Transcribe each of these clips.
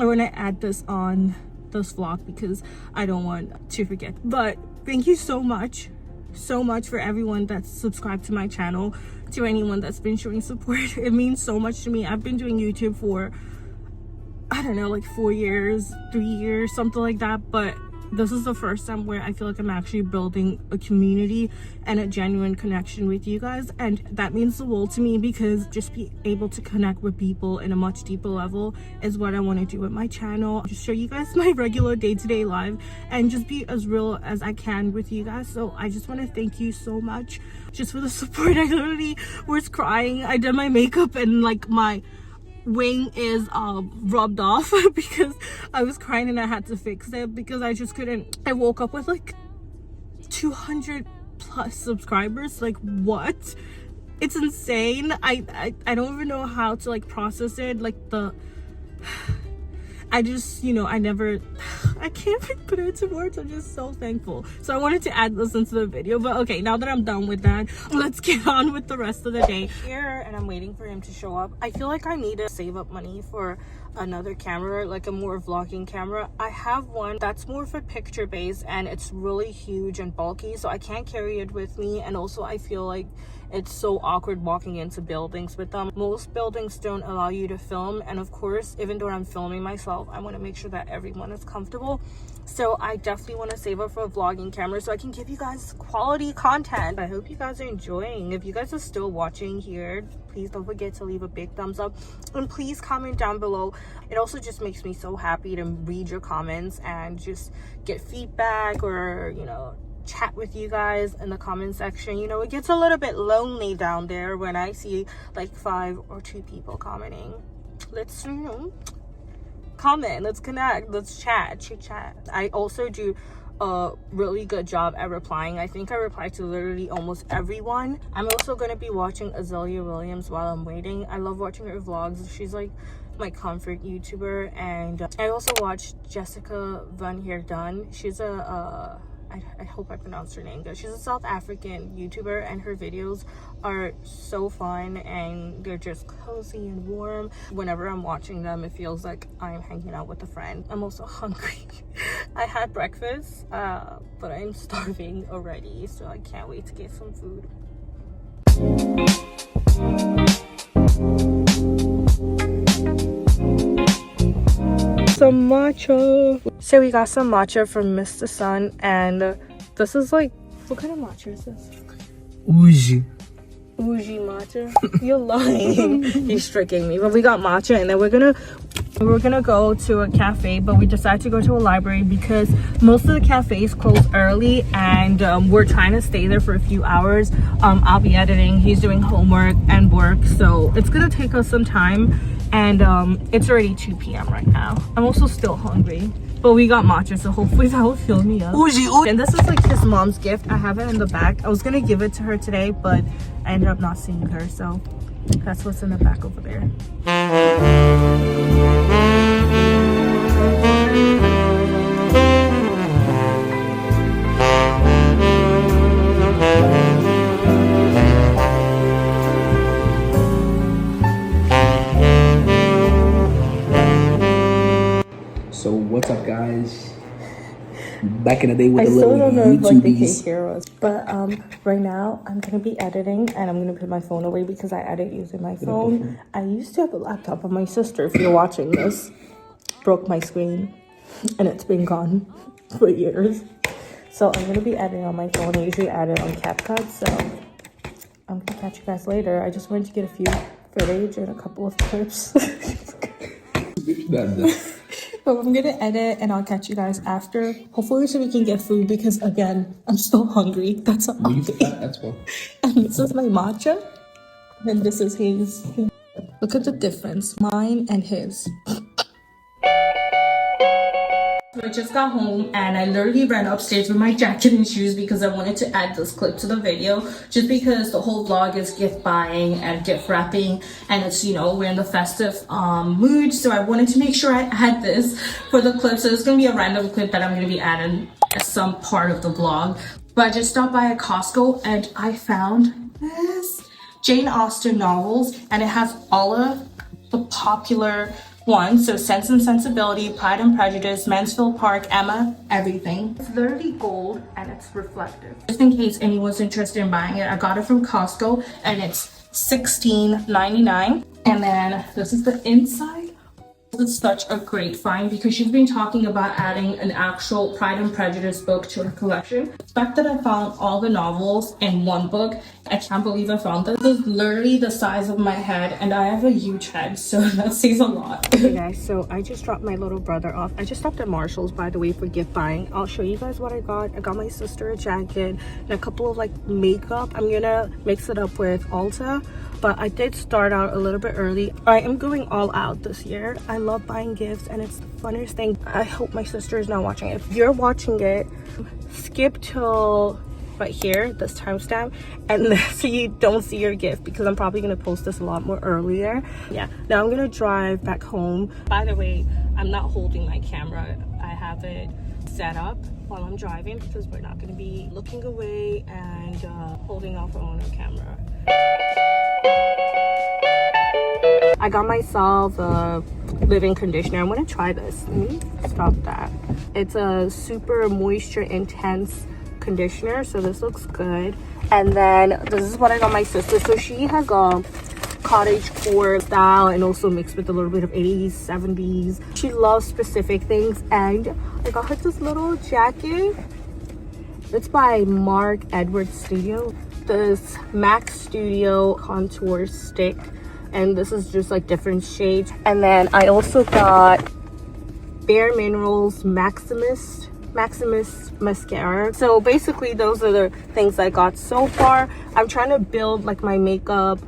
want to add this on this vlog because I don't want to forget. But thank you so much for everyone that's subscribed to my channel, to anyone that's been showing support. It means so much to me. I've been doing YouTube for, I don't know, like 4 years, 3 years, something like that, but this is the first time where I feel like I'm actually building a community and a genuine connection with you guys, and that means the world to me, because just be able to connect with people in a much deeper level is what I want to do with my channel. Just show you guys my regular day-to-day life and just be as real as I can with you guys. So I just want to thank you so much just for the support. I literally was crying. I did my makeup and like my wing is rubbed off because I was crying and I had to fix it because I just couldn't. I woke up with like 200 plus subscribers. Like, what? It's insane. I don't even know how to like process it. Like I just, you know, I can't even put it into words. I'm just so thankful. So I wanted to add this into the video. But okay, now that I'm done with that, let's get on with the rest of the day. Here, and I'm waiting for him to show up. I feel like I need to save up money for another camera, like a more vlogging camera. I have one that's more for picture based and it's really huge and bulky, so I can't carry it with me. And also I feel like it's so awkward walking into buildings with them. Most buildings don't allow you to film, and of course, even though I'm filming myself, I want to make sure that everyone is comfortable. So I definitely want to save up for a vlogging camera so I can give you guys quality content. I hope you guys are enjoying. If you guys are still watching here, please don't forget to leave a big thumbs up and please comment down below. It also just makes me so happy to read your comments and just get feedback, or, you know, chat with you guys in the comment section. You know, it gets a little bit lonely down there when I see like 5 or 2 people commenting. Let's, you know, comment, let's connect, let's chit chat. I also do a really good job at replying. I think I reply to literally almost everyone. I'm also going to be watching Azalea Williams while I'm waiting. I love watching her vlogs. She's like my comfort YouTuber. And I also watch Jessica Van Heerden. She's a I hope I pronounced her name good. She's a South African YouTuber and her videos are so fun and they're just cozy and warm. Whenever I'm watching them, it feels like I'm hanging out with a friend. I'm also hungry. I had breakfast, but I'm starving already, so I can't wait to get some food. Some matcha. So we got some matcha from Mr. Sun, and this is like, what kind of matcha is this? Uji matcha. You're lying. He's tricking me. But we got matcha, and then we're gonna go to a cafe, but we decided to go to a library because most of the cafes close early, and we're trying to stay there for a few hours. I'll be editing, he's doing homework and work, so it's gonna take us some time. And it's already 2 p.m. right now. I'm also still hungry, but we got matcha, so hopefully that will fill me up. And this is like his mom's gift. I have it in the back. I was gonna give it to her today, but I ended up not seeing her, so that's what's in the back over there. So what's up, guys? Back in the day with the still little don't know if like they can YouTubies. hear us, but right now I'm gonna be editing and I'm gonna put my phone away because I edit using my phone. I used to have a laptop, but my sister, if you're watching this, broke my screen and it's been gone for years. So I'm gonna be editing on my phone. I usually edit on CapCut, so I'm gonna catch you guys later. I just wanted to get a few footage and a couple of clips. But I'm gonna edit and I'll catch you guys after. Hopefully so we can get food because again, I'm still hungry. That's all. That's what. And this is my matcha. And this is his. Look at the difference, mine and his. So I just got home and I literally ran upstairs with my jacket and shoes because I wanted to add this clip to the video, just because the whole vlog is gift buying and gift wrapping, and it's, you know, we're in the festive mood, so I wanted to make sure I add this for the clip. So it's gonna be a random clip that I'm gonna be adding as some part of the vlog. But I just stopped by a Costco and I found this Jane Austen novels, and it has all of the popular one. So Sense and Sensibility, Pride and Prejudice, Mansfield Park, Emma, everything. It's literally gold and it's reflective. Just in case anyone's interested in buying it, I got it from Costco and it's $16.99. And then this is the inside. It's such a great find because she's been talking about adding an actual Pride and Prejudice book to her collection. The fact that I found all the novels in one book, I can't believe I found this. This is literally the size of my head and I have a huge head, so that says a lot. Hey guys, so I just dropped my little brother off. I just stopped at Marshall's, by the way, for gift buying. I'll show you guys what I got. I got my sister a jacket and a couple of like makeup. I'm gonna mix it up with Ulta, but I did start out a little bit early. I am going all out this year. I love buying gifts and it's the funnest thing. I hope my sister is not watching it. If you're watching it, skip till right here, this timestamp, and so you don't see your gift because I'm probably gonna post this a lot more earlier. Yeah, now I'm gonna drive back home. By the way, I'm not holding my camera. I have it set up while I'm driving because we're not gonna be looking away and holding our phone or camera. I got myself a leave-in conditioner. I'm gonna try this. Let me stop that. It's a super moisture intense conditioner, so this looks good. And then this is what I got my sister. So she has a cottage core style and also mixed with a little bit of 80s 70s. She loves specific things and I got her this little jacket. It's by Mark Edwards Studio. This MAC Studio contour stick, and this is just like different shades. And then I also got Bare Minerals Maximus mascara. So basically those are the things I got so far. I'm trying to build like my makeup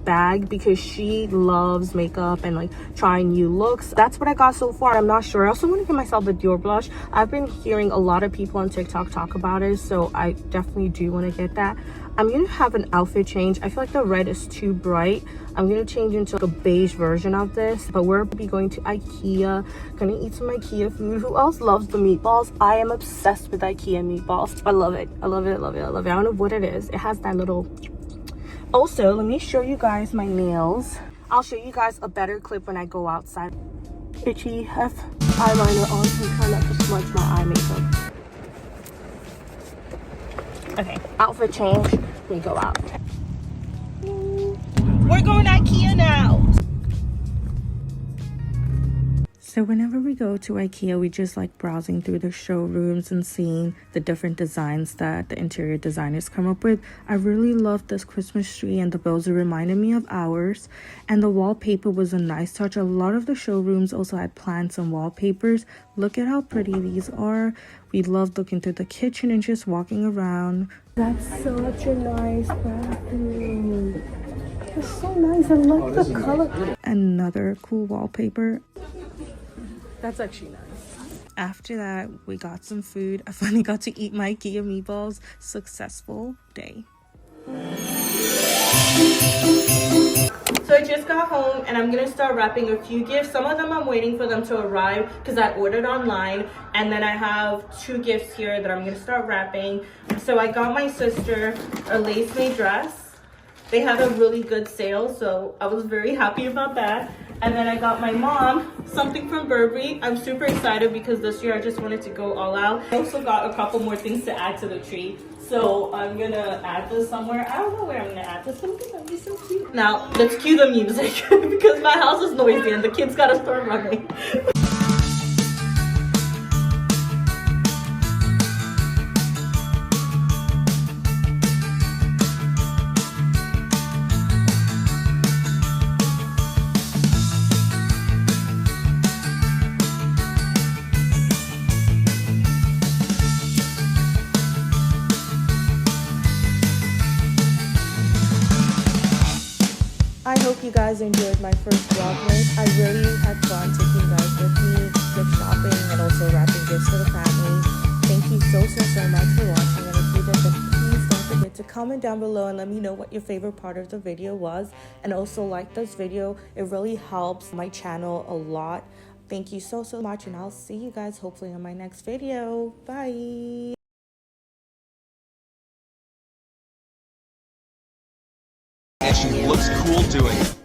bag because she loves makeup and like trying new looks. That's what I got so far. I'm not sure. I also want to get myself a Dior blush. I've been hearing a lot of people on TikTok talk about it, so I definitely do want to get that. I'm gonna have an outfit change. I feel like the red is too bright. I'm gonna change into like a beige version of this, but we're gonna be going to Ikea, gonna eat some Ikea food. Who else loves the meatballs? I am obsessed with Ikea meatballs. I love it. I love it. I love it. I love it. I don't know what it is. It has that little... Also, let me show you guys my nails. I'll show you guys a better clip when I go outside. Itchy, have eyeliner on, so I'm trying not to smudge my eye makeup. Okay, outfit change. We go out. We're going to Ikea now. So whenever we go to Ikea, we just like browsing through the showrooms and seeing the different designs that the interior designers come up with. I really love this Christmas tree and the bows. It reminded me of ours. And the wallpaper was a nice touch. A lot of the showrooms also had plants and wallpapers. Look at how pretty these are. We loved looking through the kitchen and just walking around. That's such a nice bathroom. It's so nice. I like the color. Another cool wallpaper. That's actually nice. After that, we got some food. I finally got to eat my Ikea meatballs. Successful day. So I just got home and I'm gonna start wrapping a few gifts. Some of them I'm waiting for them to arrive because I ordered online, and then I have 2 gifts here that I'm gonna start wrapping. So I got my sister a lace made dress. They had a really good sale, so I was very happy about that. And then I got my mom something from Burberry. I'm super excited because this year I just wanted to go all out. I also got a couple more things to add to the tree. So I'm gonna add this somewhere. I don't know where I'm gonna add this. Something that'd be so cute. Now let's cue the music because my house is noisy and the kids gotta start running. I hope you guys enjoyed my first Vlogmas. I really had fun taking you guys with me, gift shopping, and also wrapping gifts for the family. Thank you so much for watching. And if you did, then please don't forget to comment down below and let me know what your favorite part of the video was. And also like this video. It really helps my channel a lot. Thank you so much, and I'll see you guys hopefully on my next video. Bye! And she looks cool doing it.